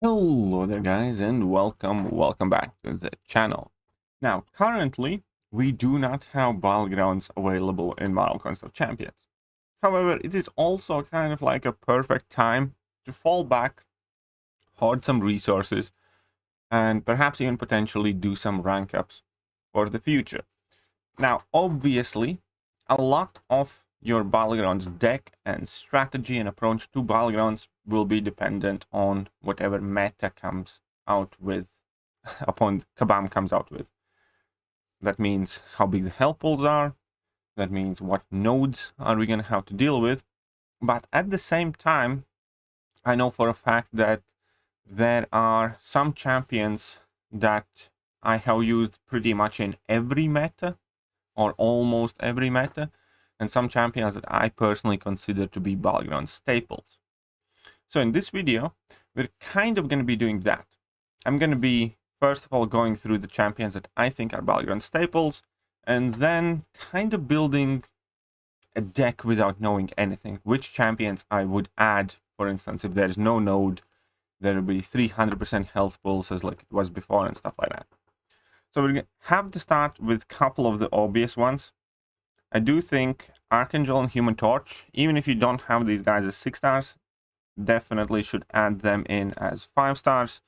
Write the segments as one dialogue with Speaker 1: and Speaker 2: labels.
Speaker 1: Hello there guys and welcome back to the channel. Now currently we do not have Battlegrounds available in Battlegrounds Champions. However, it is also kind of like a perfect time to fall back, hoard some resources, and perhaps even potentially do some rank ups for the future. Now obviously a lot of your Battlegrounds deck and strategy and approach to Battlegrounds will be dependent on whatever meta comes out with, upon Kabam comes out with. That means how big the health pools are, that means what nodes are we going to have to deal with, but at the same time, I know for a fact that there are some champions that I have used pretty much in every meta, or almost every meta, and some champions that I personally consider to be Battleground staples. So in this video, we're kind of going to be doing that. I'm going to be, first of all, going through the champions that I think are Battleground staples, and then kind of building a deck without knowing anything. Which champions I would add, for instance, if there's no node, there will be 300% health pulls as like it was before and stuff like that. So we're going to have to start with a couple of the obvious ones. I do think Archangel and Human Torch, even if you don't have these guys as 6 stars, definitely should add them in as 5 stars.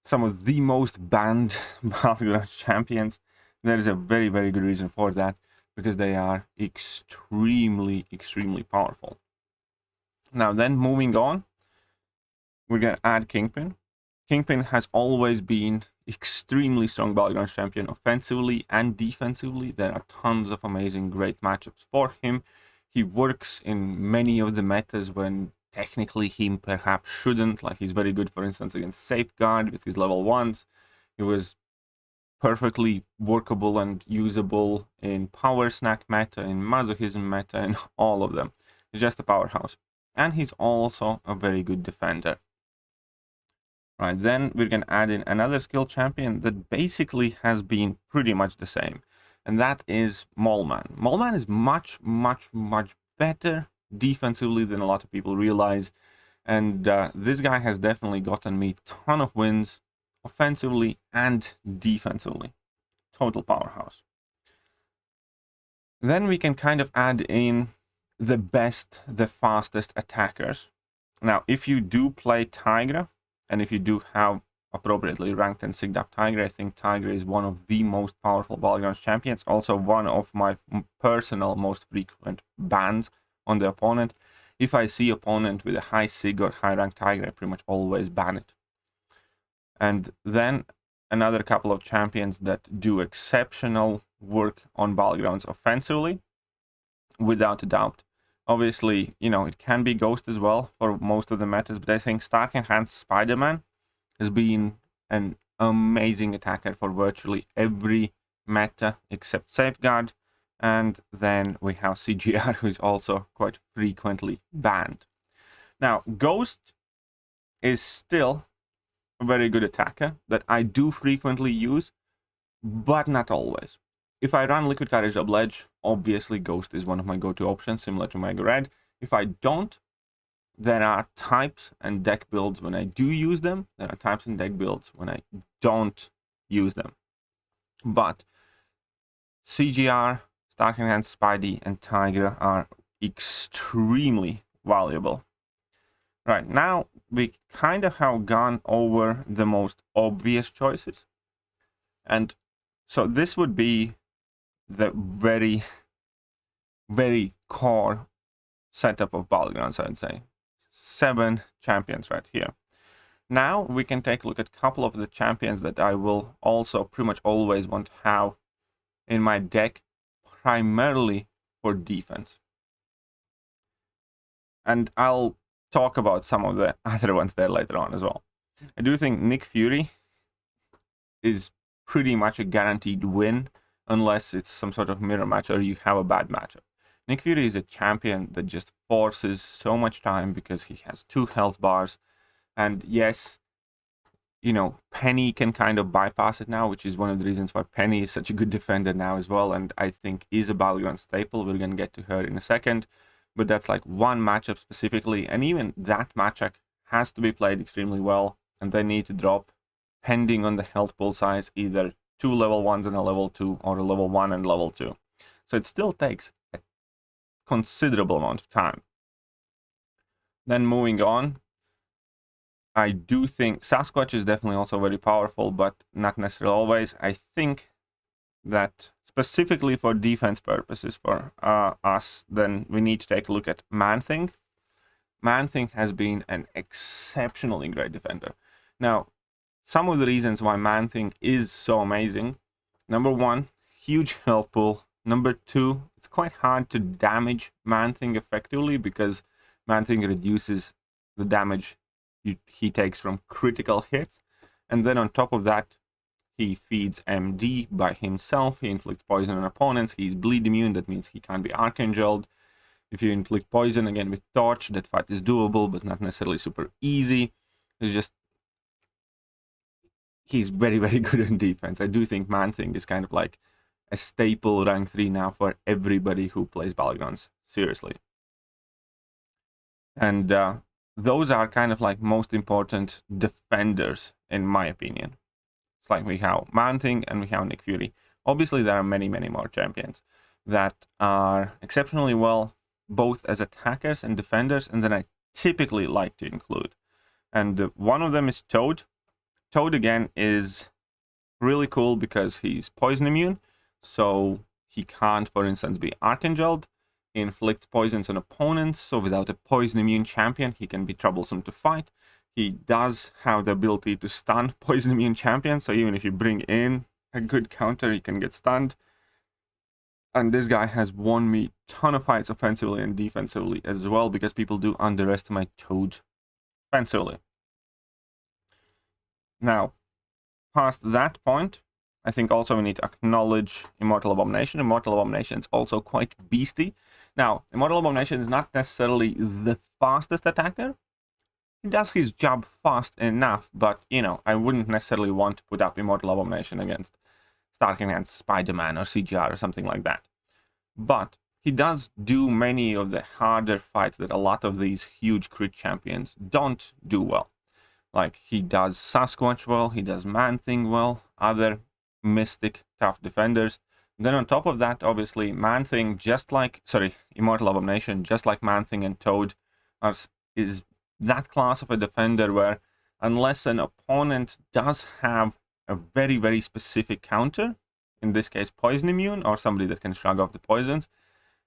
Speaker 1: Some of the most banned Battleground champions. There is a very, very good reason for that, because they are extremely powerful. Now then, moving on, we're going to add Kingpin. Kingpin has always been extremely strong Battleground champion offensively and defensively. There are tons of amazing great matchups for him. He works in many of the metas when technically he perhaps shouldn't. Like, he's very good, for instance, against Safeguard with his level 1s. He was perfectly workable and usable in Power Snack meta, in Masochism meta, and all of them. He's just a powerhouse. And he's also a very good defender. Right, then we're going to add in another skill champion that basically has been pretty much the same. And that is Moleman. Moleman is much better defensively than a lot of people realize. And this guy has definitely gotten me a ton of wins offensively and defensively. Total powerhouse. Then we can kind of add in the best, the fastest attackers. Now, if you do play Tigra, and if you do have appropriately ranked and sigged up Tigra, I think Tigra is one of the most powerful Battlegrounds champions. Also one of my personal most frequent bans on the opponent. If I see opponent with a high sig or high ranked Tigra, I pretty much always ban it. And then another couple of champions that do exceptional work on Battlegrounds offensively, without a doubt. Obviously, you know, it can be Ghost as well for most of the metas, but I think Stark Enhanced Spider-Man has been an amazing attacker for virtually every meta except Safeguard. And then we have CGR, who is also quite frequently banned. Now, Ghost is still a very good attacker that I do frequently use, but not always. If I run Liquid Courage Double Edge, obviously Ghost is one of my go-to options, similar to Mega Red. If I don't, there are types and deck builds when I do use them. There are types and deck builds when I don't use them. But CGR, Stark Enhanced Spidey, and Tigra are extremely valuable. Right, now we kind of have gone over the most obvious choices. And so this would be the very core setup of Battlegrounds, I'd say. 7 champions right here. Now we can take a look at a couple of the champions that I will also pretty much always want to have in my deck, primarily for defense. And I'll talk about some of the other ones there later on as well. I do think Nick Fury is pretty much a guaranteed win, unless it's some sort of mirror match or you have a bad matchup. Nick Fury is a champion that just forces so much time because he has 2 health bars. And yes, you know, Penny can kind of bypass it now, which is one of the reasons why Penny is such a good defender now as well. And I think is a Battleground staple. We're going to get to her in a second. But that's like one matchup specifically. And even that matchup has to be played extremely well. and they need to drop, depending on the health pool size, either 2 level 1s and a level 2, or a level 1 and level 2. So it still takes a considerable amount of time. Then moving on, I do think Sasquatch is definitely also very powerful, but not necessarily always. I think that specifically for defense purposes for us, then we need to take a look at Man-Thing. Man-Thing has been an exceptionally great defender. Now, some of the reasons why Man-Thing is so amazing: number one, huge health pool. Number two, it's quite hard to damage Man-Thing effectively because Man-Thing reduces the damage he takes from critical hits. And then on top of that, he feeds MD by himself. He inflicts poison on opponents. He's bleed immune. That means he can't be archangeled. If you inflict poison again with Torch, that fight is doable, but not necessarily super easy. It's just, he's very, very good in defense. I do think Man-Thing is kind of like a staple rank 3 now for everybody who plays Battlegrounds, seriously. And those are kind of like most important defenders, in my opinion. It's like we have Man-Thing and we have Nick Fury. Obviously, there are many, many more champions that are exceptionally well, both as attackers and defenders, and then I typically like to include. And one of them is Toad. Toad, again, is really cool because he's poison immune, so he can't, for instance, be archangeled. He inflicts poisons on opponents, so without a poison immune champion, he can be troublesome to fight. He does have the ability to stun poison immune champions, so even if you bring in a good counter, he can get stunned. And this guy has won me a ton of fights offensively and defensively as well, because people do underestimate Toad offensively. Now, past that point, I think also we need to acknowledge Immortal Abomination. Immortal Abomination is also quite beasty. Now, Immortal Abomination is not necessarily the fastest attacker. He does his job fast enough, but, you know, I wouldn't necessarily want to put up Immortal Abomination against Stark-Enhanced Spider-Man or CGR or something like that. But he does do many of the harder fights that a lot of these huge crit champions don't do well. Like, he does Sasquatch well, he does Man-Thing well, other mystic tough defenders. Then on top of that, obviously, Man-Thing, Immortal Abomination, just like Man-Thing and Toad, is that class of a defender where, unless an opponent does have a very, very specific counter, in this case poison immune, or somebody that can shrug off the poisons,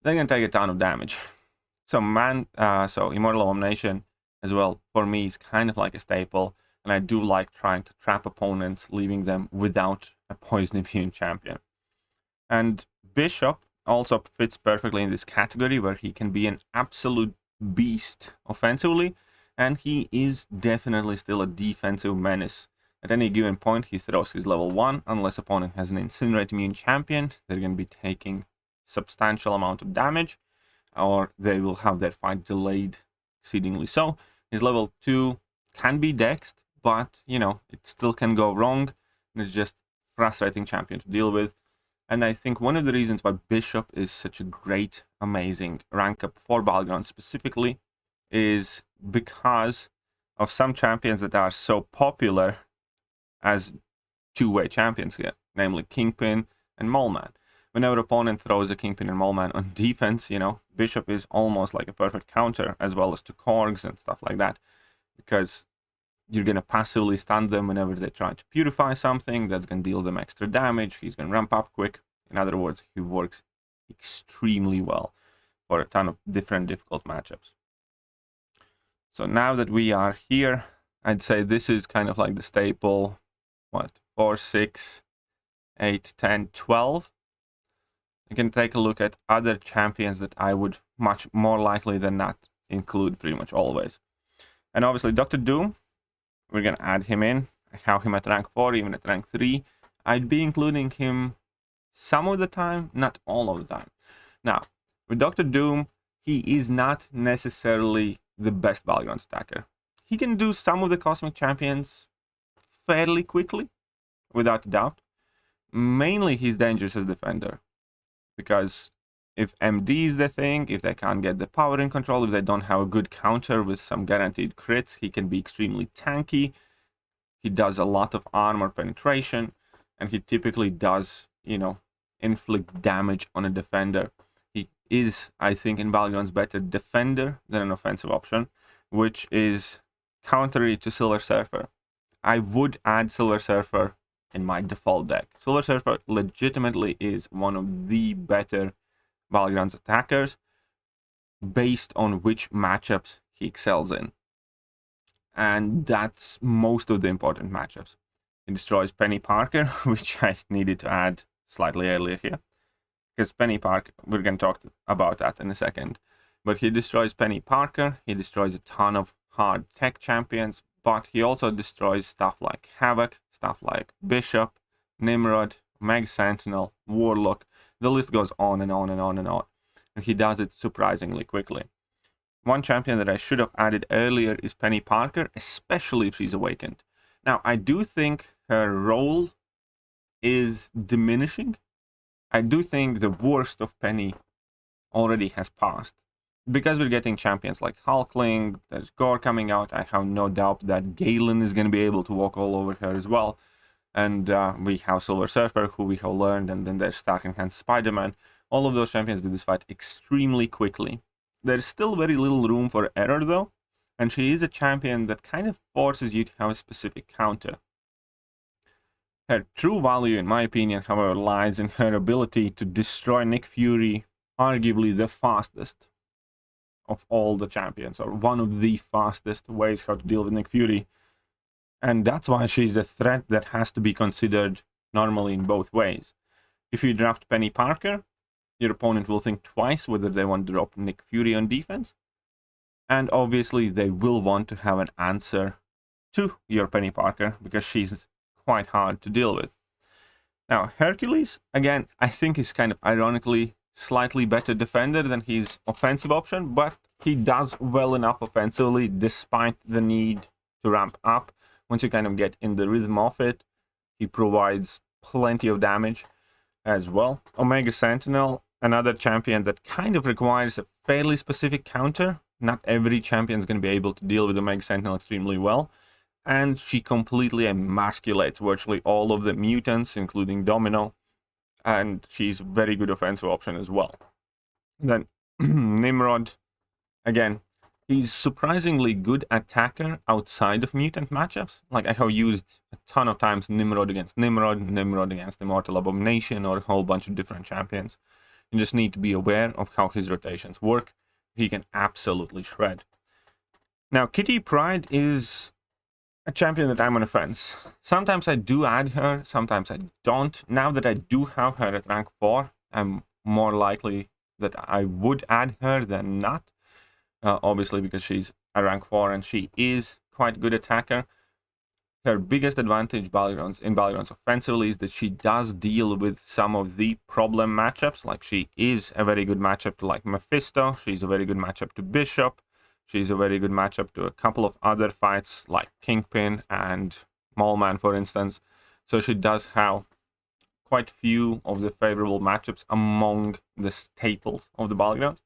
Speaker 1: they're going to take a ton of damage. So Immortal Abomination as well, for me, is kind of like a staple, and I do like trying to trap opponents, leaving them without a poison immune champion. And Bishop also fits perfectly in this category, where he can be an absolute beast offensively, and he is definitely still a defensive menace. At any given point, he throws his level 1, unless opponent has an Incinerate immune champion, they're going to be taking substantial amount of damage, or they will have their fight delayed exceedingly so. His level 2 can be dexed, but, you know, it still can go wrong, and it's just frustrating champion to deal with. And I think one of the reasons why Bishop is such a great, amazing rank up for Battlegrounds specifically is because of some champions that are so popular as two-way champions here, namely Kingpin and Moleman. Whenever opponent throws a Kingpin and Moleman on defense, you know, Bishop is almost like a perfect counter, as well as to Korgs and stuff like that, because you're going to passively stun them whenever they try to purify something. That's going to deal them extra damage. He's going to ramp up quick. In other words, he works extremely well for a ton of different difficult matchups. So now that we are here, I'd say this is kind of like the staple, 4, 6, 8, 10, 12. You can take a look at other champions that I would much more likely than not include pretty much always. And obviously Dr. Doom, we're going to add him in. I have him at rank 4, even at rank 3. I'd be including him some of the time, not all of the time. Now, with Dr. Doom, he is not necessarily the best Battlegrounds attacker. He can do some of the Cosmic Champions fairly quickly, without a doubt. Mainly, he's dangerous as a defender, because if MD is the thing, if they can't get the power in control, if they don't have a good counter with some guaranteed crits, he can be extremely tanky. He does a lot of armor penetration, and he typically does, inflict damage on a defender. He is, I think, in Battlegrounds better defender than an offensive option, which is contrary to Silver Surfer. I would add Silver Surfer in my default deck. Silver Surfer legitimately is one of the better Battlegrounds attackers based on which matchups he excels in. And that's most of the important matchups. He destroys Penny Parker, which I needed to add slightly earlier here. Because Penny Parker, we're going to talk about that in a second. But he destroys Penny Parker, he destroys a ton of hard tech champions, but he also destroys stuff like Havoc, stuff like Bishop, Nimrod, Meg Sentinel, Warlock. The list goes on and on and on and on. And he does it surprisingly quickly. One champion that I should have added earlier is Penny Parker, especially if she's awakened. Now, I do think her role is diminishing. I do think the worst of Penny already has passed. Because we're getting champions like Hulkling, there's Gore coming out, I have no doubt that Galen is going to be able to walk all over her as well. And we have Silver Surfer, who we have learned, and then there's Stark Enhanced Spider-Man. All of those champions do this fight extremely quickly. There's still very little room for error though, and she is a champion that kind of forces you to have a specific counter. Her true value, in my opinion, however, lies in her ability to destroy Nick Fury, arguably the fastest of all the champions, or one of the fastest ways how to deal with Nick Fury. And that's why she's a threat that has to be considered normally in both ways. If you draft Penny Parker, your opponent will think twice whether they want to drop Nick Fury on defense. And obviously they will want to have an answer to your Penny Parker, because she's quite hard to deal with. Now, Hercules, again, I think is kind of ironically slightly better defender than his offensive option, but he does well enough offensively despite the need to ramp up. Once you kind of get in the rhythm of it, he provides plenty of damage as well. Omega Sentinel, another champion that kind of requires a fairly specific counter. Not every champion is going to be able to deal with Omega Sentinel extremely well. And she completely emasculates virtually all of the mutants, including Domino. And she's a very good offensive option as well. Then Nimrod, again, he's surprisingly good attacker outside of mutant matchups. Like, I have used a ton of times Nimrod against Immortal Abomination, or a whole bunch of different champions. You just need to be aware of how his rotations work. He can absolutely shred. Now, Kitty Pryde is a champion that I'm on the fence. Sometimes I do add her, sometimes I don't. Now that I do have her at rank 4, I'm more likely that I would add her than not. Obviously, because she's a rank 4 and she is quite good attacker. Her biggest advantage in Battlegrounds offensively is that she does deal with some of the problem matchups. Like, she is a very good matchup to like Mephisto. She's a very good matchup to Bishop. She's a very good matchup to a couple of other fights like Kingpin and Mallman, for instance. So she does have quite few of the favorable matchups among the staples of the Battlegrounds.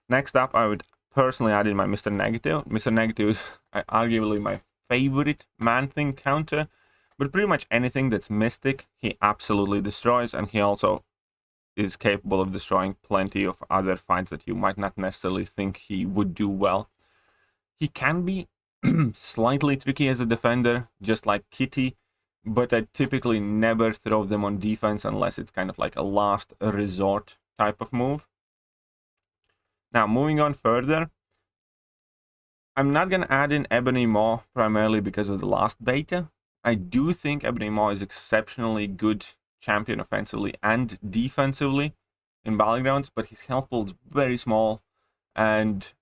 Speaker 1: Next up, I would personally add in my Mr. Negative. Mr. Negative is arguably my favorite Man-Thing counter, but pretty much anything that's Mystic, he absolutely destroys, and he also is capable of destroying plenty of other fights that you might not necessarily think he would do well. He can be slightly tricky as a defender, just like Kitty, but I typically never throw them on defense unless it's kind of like a last resort type of move. Now, moving on further, I'm not going to add in Ebony Maw primarily because of the last beta. I do think Ebony Maw is exceptionally good champion offensively and defensively in Battlegrounds, but his health pool is very small, and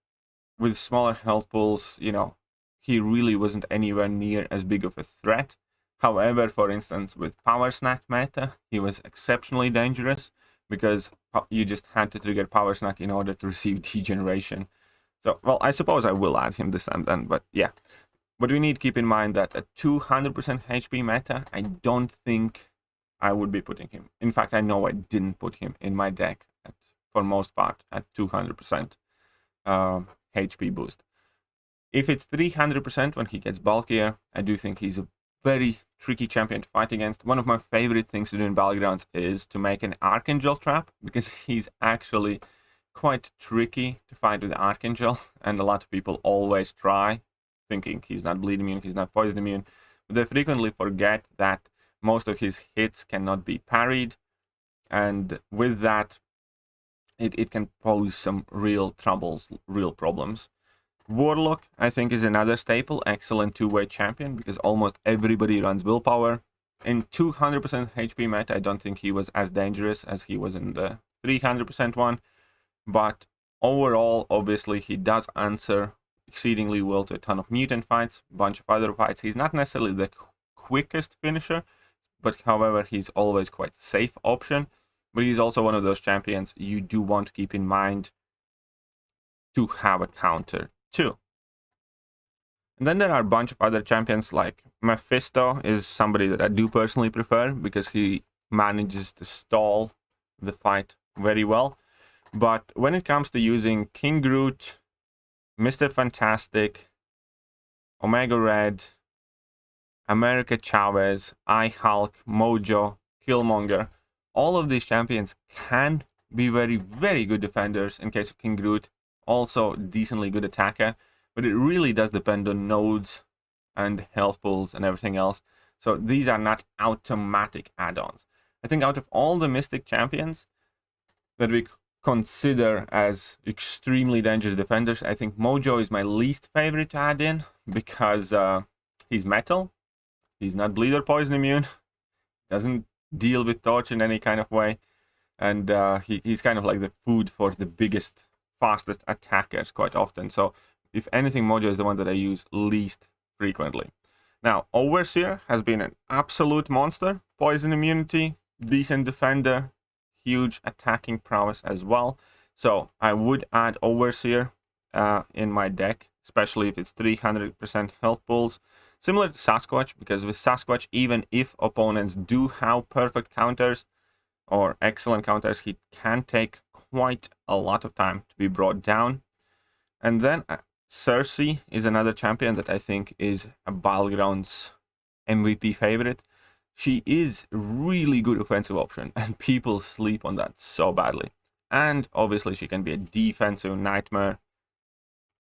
Speaker 1: with smaller health pools, he really wasn't anywhere near as big of a threat. However, for instance, with Power Snack meta, he was exceptionally dangerous because you just had to trigger Power Snack in order to receive Degeneration. So, well, I suppose I will add him this time then, but yeah. But we need to keep in mind that at 200% HP meta, I don't think I would be putting him. In fact, I know I didn't put him in my deck for most part at 200% HP boost. If it's 300% when he gets bulkier, I do think he's a very tricky champion to fight against. One of my favorite things to do in Battlegrounds is to make an Archangel trap, because he's actually quite tricky to fight with Archangel, and a lot of people always try, thinking he's not bleed immune, he's not poison immune, but they frequently forget that most of his hits cannot be parried, and with that, it can pose some real troubles, real problems. Warlock, I think, is another staple, excellent two-way champion, because almost everybody runs willpower. In 200% HP meta, I don't think he was as dangerous as he was in the 300% one, but overall, obviously, he does answer exceedingly well to a ton of mutant fights, a bunch of other fights. He's not necessarily the quickest finisher, but however, he's always quite a safe option. But he's also one of those champions you do want to keep in mind to have a counter too. And then there are a bunch of other champions, like Mephisto is somebody that I do personally prefer, because he manages to stall the fight very well. But when it comes to using King Groot, Mr. Fantastic, Omega Red, America Chavez, Hulk, Mojo, Killmonger, all of these champions can be very, very good defenders. In case of King Groot, also decently good attacker, but it really does depend on nodes and health pools and everything else. So these are not automatic add-ons. I think out of all the Mystic champions that we consider as extremely dangerous defenders, I think Mojo is my least favorite to add in, because he's metal, he's not bleed or poison immune, doesn't deal with torch in any kind of way, and he's kind of like the food for the biggest, fastest attackers quite often. So if anything, Mojo is the one that I use least frequently. Now, Overseer has been an absolute monster. Poison immunity, decent defender, huge attacking prowess as well. So I would add Overseer in my deck, especially if it's 300% health pools. Similar to Sasquatch, because with Sasquatch, even if opponents do have perfect counters or excellent counters, he can take quite a lot of time to be brought down. And then Cersei is another champion that I think is a Battlegrounds MVP favorite. She is a really good offensive option, and people sleep on that so badly. And obviously she can be a defensive nightmare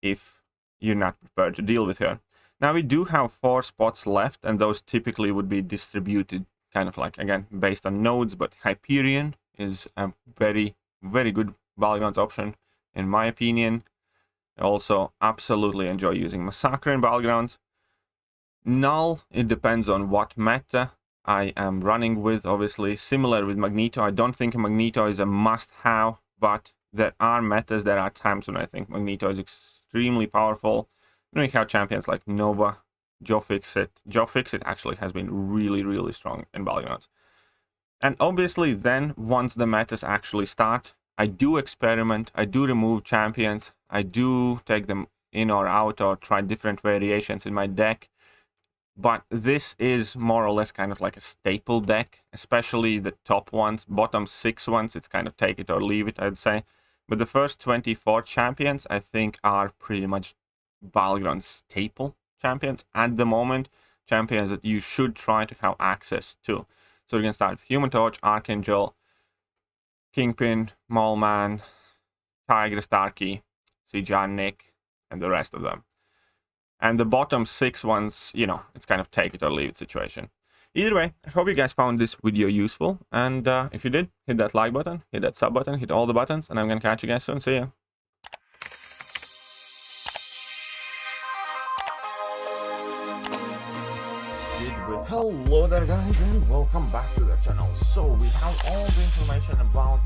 Speaker 1: if you're not prepared to deal with her. Now we do have 4 spots left, and those typically would be distributed kind of like, again, based on nodes, but Hyperion is a very, very good Battlegrounds option, in my opinion. I also absolutely enjoy using Massacre in Battlegrounds. Null, it depends on what meta I am running with, obviously. Similar with Magneto, I don't think Magneto is a must-have, but there are metas, there are times when I think Magneto is extremely powerful. We have champions like Nova, Joe Fixit. Joe Fixit actually has been really, really strong in Battlegrounds. And obviously then, once the metas actually start, I do experiment, I do remove champions, I do take them in or out or try different variations in my deck. But this is more or less kind of like a staple deck, especially the top ones. Bottom 6 ones, it's kind of take it or leave it, I'd say. But the first 24 champions, I think, are pretty much Battlegrounds staple champions at the moment. Champions that you should try to have access to. So we can start with Human Torch, Archangel, Kingpin, Maulman, Tiger Starkey, CJ Nick, and the rest of them. And the bottom 6 ones, you know, it's kind of take it or leave it situation. Either way, I hope you guys found this video useful. And if you did, hit that like button, hit that sub button, hit all the buttons, and I'm going to catch you guys soon. See ya. Hello there guys, and welcome back to the channel. So we have all the information about